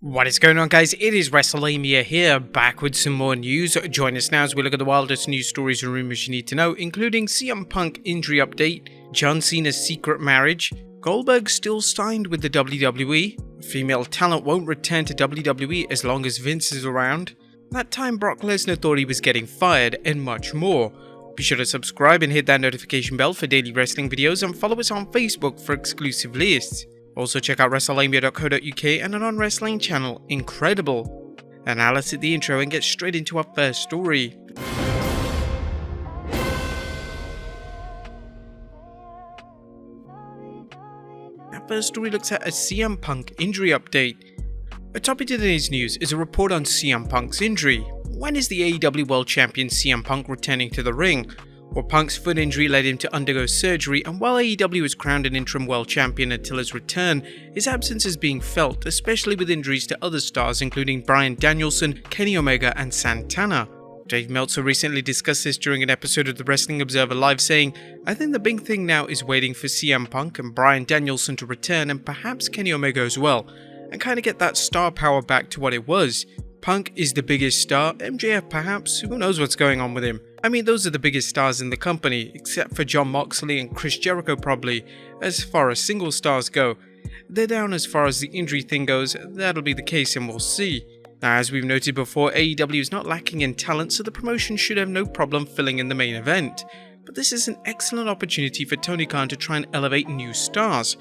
What is going on, guys? It is Wrestlelamia here, back with some more news. Join us now as we look at the wildest news stories and rumors you need to know, including CM Punk injury update, John Cena's secret marriage, Goldberg still signed with the WWE, female talent won't return to WWE as long as Vince is around, that time Brock Lesnar thought he was getting fired, and much more. Be sure to subscribe and hit that notification bell for daily wrestling videos, and follow us on Facebook for exclusive lists. Also check out Wrestlelamia.co.uk and an on-wrestling channel, Incredible. And now let's hit the intro and get straight into our first story. Our first story looks at a CM Punk injury update. Atop of today's news is a report on CM Punk's injury. When is the AEW World Champion CM Punk returning to the ring? Well, Punk's foot injury led him to undergo surgery, and while AEW is crowned an interim world champion until his return, his absence is being felt, especially with injuries to other stars including Bryan Danielson, Kenny Omega, and Santana. Dave Meltzer recently discussed this during an episode of the Wrestling Observer Live, saying, "I think the big thing now is waiting for CM Punk and Bryan Danielson to return, and perhaps Kenny Omega as well, and kind of get that star power back to what it was. Punk is the biggest star, MJF perhaps, who knows what's going on with him. I mean, those are the biggest stars in the company, except for Jon Moxley and Chris Jericho probably, as far as single stars go. They're down as far as the injury thing goes, that'll be the case and we'll see." Now, as we've noted before, AEW is not lacking in talent, so the promotion should have no problem filling in the main event. But this is an excellent opportunity for Tony Khan to try and elevate new stars.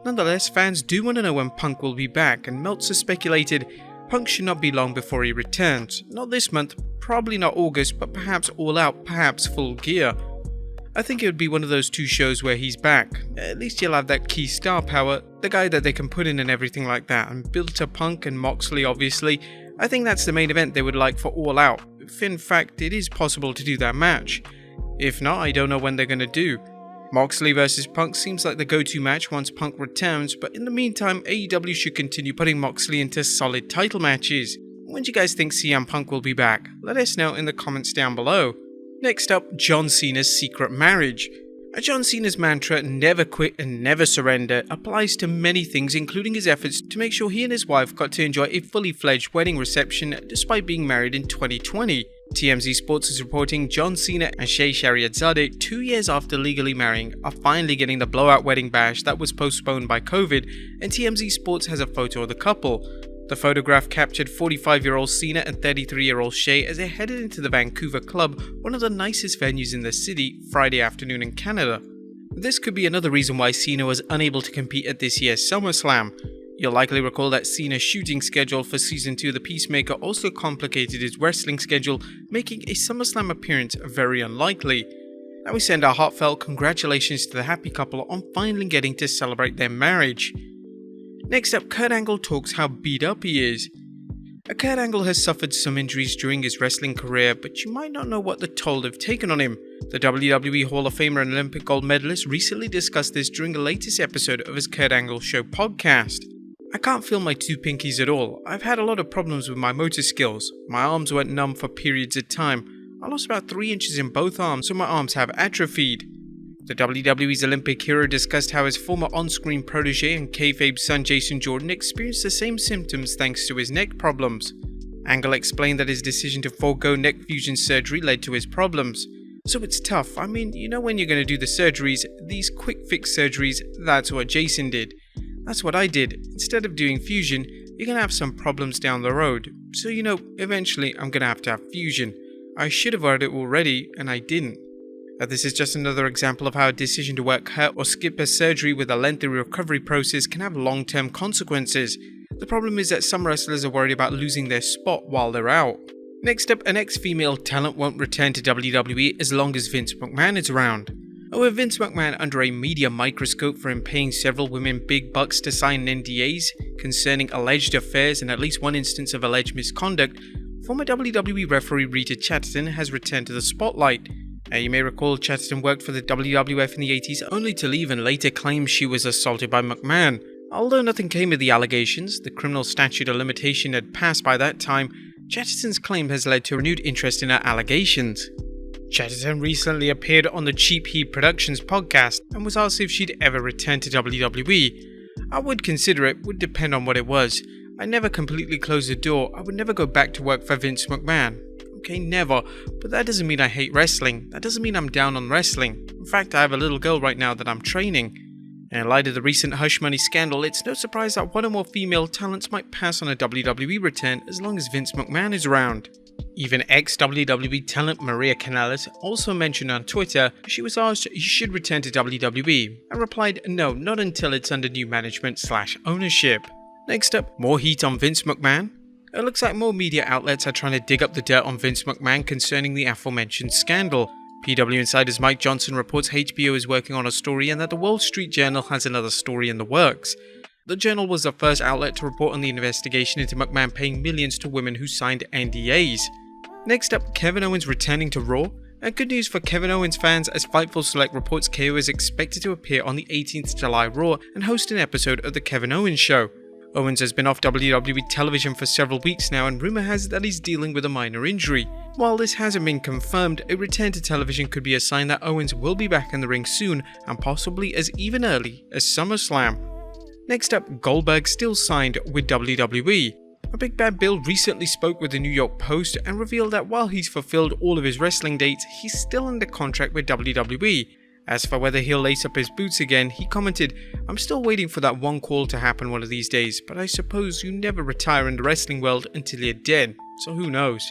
Nonetheless, fans do want to know when Punk will be back, and Meltzer speculated Punk should not be long before he returns. Not this month, probably not August, but perhaps All Out, perhaps Full Gear. I think it would be one of those two shows where he's back. At least he'll have that key star power, the guy that they can put in and everything like that, and build to Punk and Moxley obviously. I think that's the main event they would like for All Out, if in fact it is possible to do that match. If not, I don't know when they're going to do. Moxley vs Punk seems like the go-to match once Punk returns, but in the meantime, AEW should continue putting Moxley into solid title matches. When do you guys think CM Punk will be back? Let us know in the comments down below. Next up, John Cena's secret marriage. John Cena's mantra, "never quit and never surrender," applies to many things, including his efforts to make sure he and his wife got to enjoy a fully fledged wedding reception despite being married in 2020. TMZ Sports is reporting John Cena and Shea Shahriadzadeh, 2 years after legally marrying, are finally getting the blowout wedding bash that was postponed by COVID, and TMZ Sports has a photo of the couple. The photograph captured 45-year-old Cena and 33-year-old Shea as they headed into the Vancouver Club, one of the nicest venues in the city, Friday afternoon in Canada. This could be another reason why Cena was unable to compete at this year's SummerSlam. You'll likely recall that Cena's shooting schedule for Season 2 of The Peacemaker also complicated his wrestling schedule, making a SummerSlam appearance very unlikely. Now we send our heartfelt congratulations to the happy couple on finally getting to celebrate their marriage. Next up, Kurt Angle talks how beat up he is. Kurt Angle has suffered some injuries during his wrestling career, but you might not know what the toll have taken on him. The WWE Hall of Famer and Olympic gold medalist recently discussed this during the latest episode of his Kurt Angle Show podcast. "I can't feel my two pinkies at all. I've had a lot of problems with my motor skills. My arms went numb for periods of time. I lost about 3 inches in both arms, so my arms have atrophied." The WWE's Olympic hero discussed how his former on-screen protege and kayfabe son Jason Jordan experienced the same symptoms thanks to his neck problems. Angle explained that his decision to forego neck fusion surgery led to his problems. "So it's tough. I mean, you know when you're going to do the surgeries, these quick fix surgeries, that's what Jason did. That's what I did. Instead of doing fusion, you're going to have some problems down the road. So eventually I'm going to have fusion. I should have heard it already, and I didn't." This is just another example of how a decision to work hurt or skip a surgery with a lengthy recovery process can have long-term consequences. The problem is that some wrestlers are worried about losing their spot while they're out. Next up, an ex-female talent won't return to WWE as long as Vince McMahon is around. With Vince McMahon under a media microscope for him paying several women big bucks to sign NDAs concerning alleged affairs and at least one instance of alleged misconduct, former WWE referee Rita Chatterton has returned to the spotlight. You may recall Chatterton worked for the WWF in the 80s only to leave and later claim she was assaulted by McMahon. Although nothing came of the allegations, the criminal statute of limitation had passed by that time, Chatterton's claim has led to renewed interest in her allegations. Chatterton recently appeared on the Cheap Heat Productions podcast and was asked if she'd ever return to WWE. I would consider it, would depend on what it was. I never completely closed the door. I would never go back to work for Vince McMahon. Okay, never. But that doesn't mean I hate wrestling. That doesn't mean I'm down on wrestling. In fact, I have a little girl right now that I'm training. And in light of the recent hush money scandal, it's no surprise that one or more female talents might pass on a WWE return as long as Vince McMahon is around. Even ex-WWE talent Maria Kanellis also mentioned on Twitter she was asked if she should return to WWE and replied no, not until it's under new management/ownership. Next up, more heat on Vince McMahon. It looks like more media outlets are trying to dig up the dirt on Vince McMahon concerning the aforementioned scandal. PW Insider's Mike Johnson reports HBO is working on a story and that the Wall Street Journal has another story in the works. The Journal was the first outlet to report on the investigation into McMahon paying millions to women who signed NDAs. Next up, Kevin Owens returning to Raw. And good news for Kevin Owens fans as Fightful Select reports KO is expected to appear on the 18th July Raw and host an episode of The Kevin Owens Show. Owens has been off WWE television for several weeks now, and rumour has it that he's dealing with a minor injury. While this hasn't been confirmed, a return to television could be a sign that Owens will be back in the ring soon, and possibly as even early as SummerSlam. Next up, Goldberg Still Signed with WWE. A Big Bad Bill recently spoke with the New York Post and revealed that while he's fulfilled all of his wrestling dates, he's still under contract with WWE. As for whether he'll lace up his boots again, he commented, "I'm still waiting for that one call to happen one of these days, but I suppose you never retire in the wrestling world until you're dead, so who knows."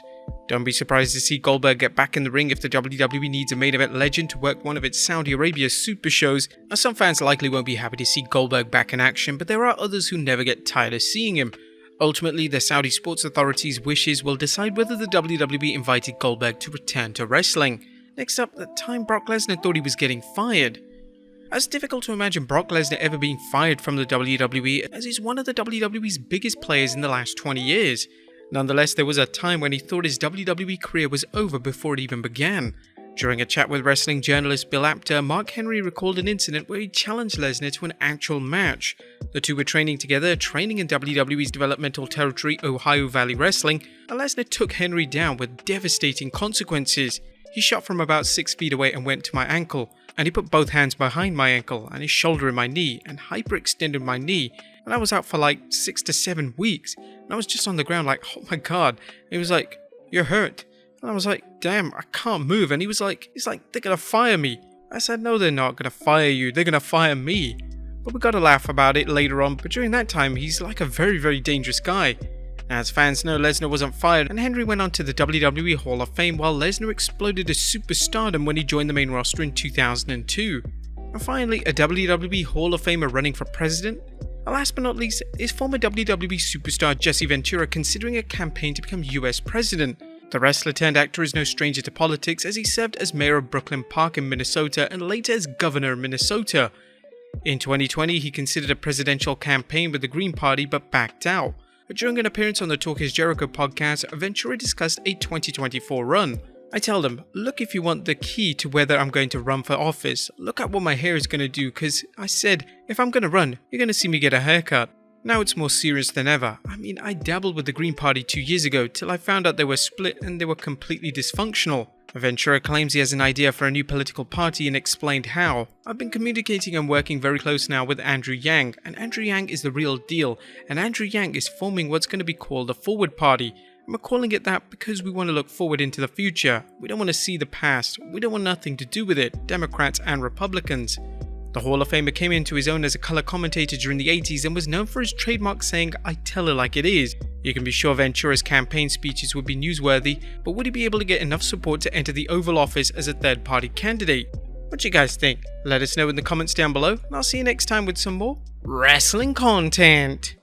Don't be surprised to see Goldberg get back in the ring if the WWE needs a main event legend to work one of its Saudi Arabia super shows. Now, some fans likely won't be happy to see Goldberg back in action, but there are others who never get tired of seeing him. Ultimately, the Saudi sports authorities' wishes will decide whether the WWE invited Goldberg to return to wrestling. Next up, the time Brock Lesnar thought he was getting fired. It's difficult to imagine Brock Lesnar ever being fired from the WWE, as he's one of the WWE's biggest players in the last 20 years. Nonetheless, there was a time when he thought his WWE career was over before it even began. During a chat with wrestling journalist Bill Apter, Mark Henry recalled an incident where he challenged Lesnar to an actual match. The two were training together, training in WWE's developmental territory, Ohio Valley Wrestling, and Lesnar took Henry down with devastating consequences. He shot from about 6 feet away and went to my ankle, and he put both hands behind my ankle and his shoulder in my knee and hyperextended my knee, and I was out for like 6 to 7 weeks, and I was just on the ground like, oh my god. He was like, "You're hurt." And I was like, "Damn, I can't move." And he's like, "They're gonna fire me." I said, "No, they're not gonna fire you, they're gonna fire me." But we got to laugh about it later on, but during that time, he's like a very, very dangerous guy. As fans know, Lesnar wasn't fired, and Henry went on to the WWE Hall of Fame while Lesnar exploded to superstardom when he joined the main roster in 2002. And finally, a WWE Hall of Famer running for president? And last but not least, is former WWE superstar Jesse Ventura considering a campaign to become US president. The wrestler turned actor is no stranger to politics, as he served as mayor of Brooklyn Park in Minnesota and later as governor of Minnesota. In 2020, he considered a presidential campaign with the Green Party but backed out. During an appearance on the Talk Is Jericho podcast, Ventura discussed a 2024 run. I tell them, "Look, if you want the key to whether I'm going to run for office, look at what my hair is going to do, because I said, if I'm going to run, you're going to see me get a haircut." Now it's more serious than ever. I mean, I dabbled with the Green Party 2 years ago till I found out they were split and they were completely dysfunctional. Ventura claims he has an idea for a new political party and explained how. "I've been communicating and working very close now with Andrew Yang, and Andrew Yang is the real deal, and Andrew Yang is forming what's going to be called the Forward Party. And we're calling it that because we want to look forward into the future. We don't want to see the past. We don't want nothing to do with it, Democrats and Republicans." The Hall of Famer came into his own as a color commentator during the 80s and was known for his trademark saying, "I tell it like it is." You can be sure Ventura's campaign speeches would be newsworthy, but would he be able to get enough support to enter the Oval Office as a third-party candidate? What do you guys think? Let us know in the comments down below, and I'll see you next time with some more wrestling content.